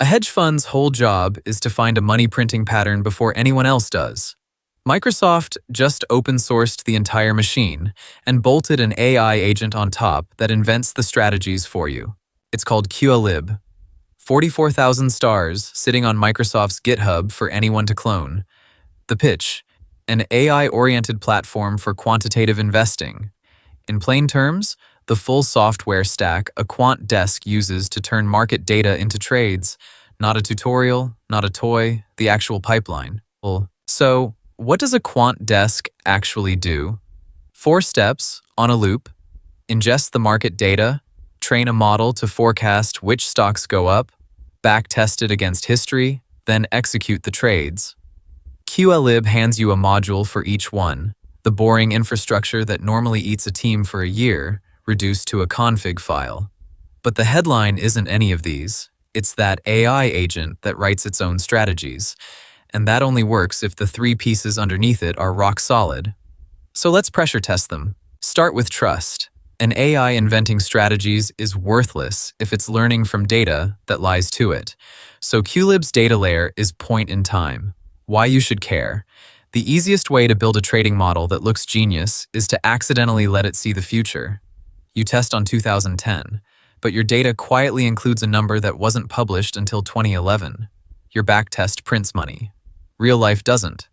A hedge fund's whole job is to find a money printing pattern before anyone else does. Microsoft just open-sourced the entire machine and bolted an AI agent on top that invents the strategies for you. It's called qlib. 44,000 stars sitting on Microsoft's GitHub for anyone to clone. The pitch: an AI-oriented platform for quantitative investing. In plain terms, the full software stack a quant desk uses to turn market data into trades. Not a tutorial, not a toy, the actual pipeline. So, what does a quant desk actually do? 4 steps on a loop: ingest the market data, train a model to forecast which stocks go up, backtest it against history, then execute the trades. qlib hands you a module for each one, the boring infrastructure that normally eats a team for a year, reduced to a config file. But the headline isn't any of these. It's that AI agent that writes its own strategies, and that only works if the 3 pieces underneath it are rock solid. So let's pressure test them. Start with trust. An AI inventing strategies is worthless if it's learning from data that lies to it. So qlib's data layer is point in time. Why you should care. The easiest way to build a trading model that looks genius is to accidentally let it see the future. You test on 2010. But your data quietly includes a number that wasn't published until 2011. Your backtest prints money. Real life doesn't.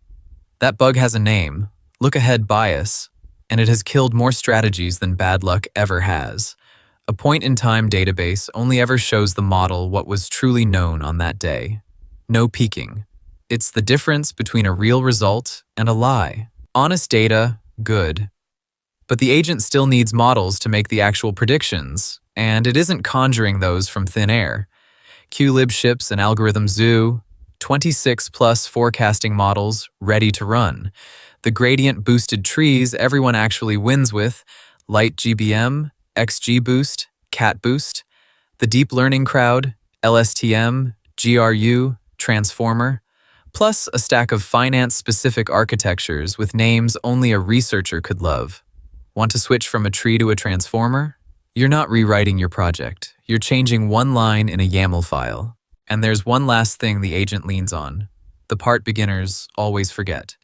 That bug has a name, look-ahead bias, and it has killed more strategies than bad luck ever has. A point-in-time database only ever shows the model what was truly known on that day. No peeking. It's the difference between a real result and a lie. Honest data, good. But the agent still needs models to make the actual predictions, and it isn't conjuring those from thin air. qlib ships an algorithm zoo, 26+ forecasting models ready to run. The gradient-boosted trees everyone actually wins with: LightGBM, XGBoost, CatBoost. The deep learning crowd: LSTM, GRU, Transformer. Plus a stack of finance-specific architectures with names only a researcher could love. Want to switch from a tree to a transformer? You're not rewriting your project. You're changing one line in a YAML file. And there's one last thing the agent leans on, the part beginners always forget.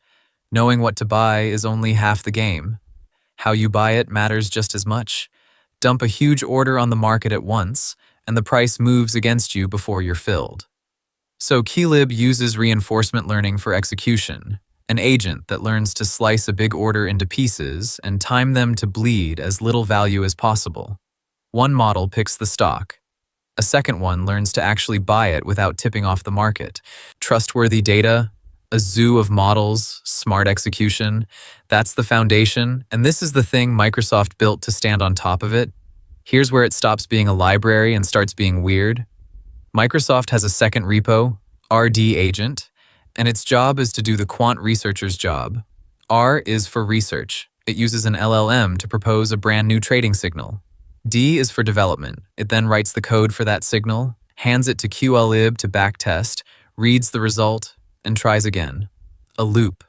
Knowing what to buy is only half the game. How you buy it matters just as much. Dump a huge order on the market at once, and the price moves against you before you're filled. So qlib uses reinforcement learning for execution. An agent that learns to slice a big order into pieces and time them to bleed as little value as possible. One model picks the stock. A second one learns to actually buy it without tipping off the market. Trustworthy data, a zoo of models, smart execution. That's the foundation, and this is the thing Microsoft built to stand on top of it. Here's where it stops being a library and starts being weird. Microsoft has a second repo, RD agent, and its job is to do the quant researcher's job. R is for research. It uses an LLM to propose a brand new trading signal. D is for development. It then writes the code for that signal, hands it to qlib to backtest, reads the result, and tries again. A loop.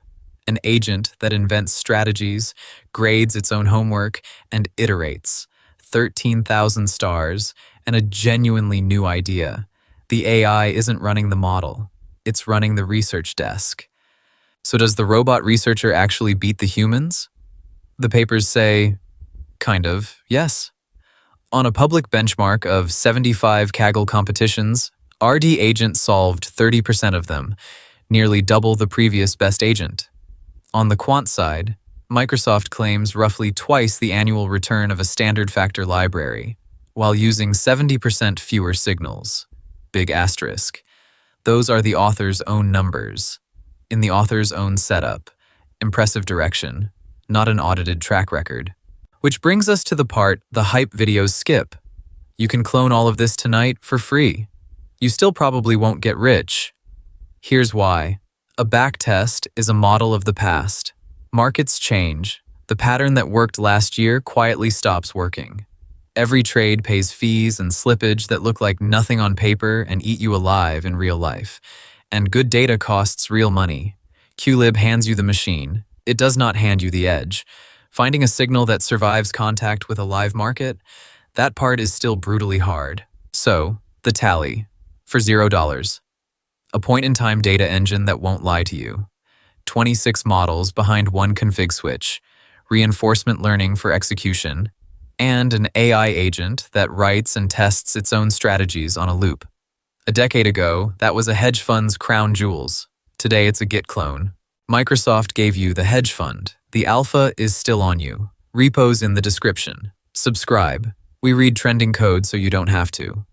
An agent that invents strategies, grades its own homework, and iterates. 13,000 stars, and a genuinely new idea. The AI isn't running the model. It's running the research desk. So does the robot researcher actually beat the humans? The papers say, kind of, yes. On a public benchmark of 75 Kaggle competitions, RD Agent solved 30% of them, nearly double the previous best agent. On the quant side, Microsoft claims roughly twice the annual return of a standard factor library, while using 70% fewer signals. Big asterisk. Those are the author's own numbers, in the author's own setup. Impressive direction, not an audited track record. Which brings us to the part the hype videos skip. You can clone all of this tonight for free. You still probably won't get rich. Here's why. A backtest is a model of the past. Markets change. The pattern that worked last year quietly stops working. Every trade pays fees and slippage that look like nothing on paper and eat you alive in real life. And good data costs real money. qlib hands you the machine. It does not hand you the edge. Finding a signal that survives contact with a live market, that part is still brutally hard. So, the tally. for $0. A point-in-time data engine that won't lie to you. 26 models behind one config switch, reinforcement learning for execution, and an AI agent that writes and tests its own strategies on a loop. A decade ago, that was a hedge fund's crown jewels. Today it's a Git clone. Microsoft gave you the hedge fund. The alpha is still on you. Repos in the description. Subscribe. We read trending code so you don't have to.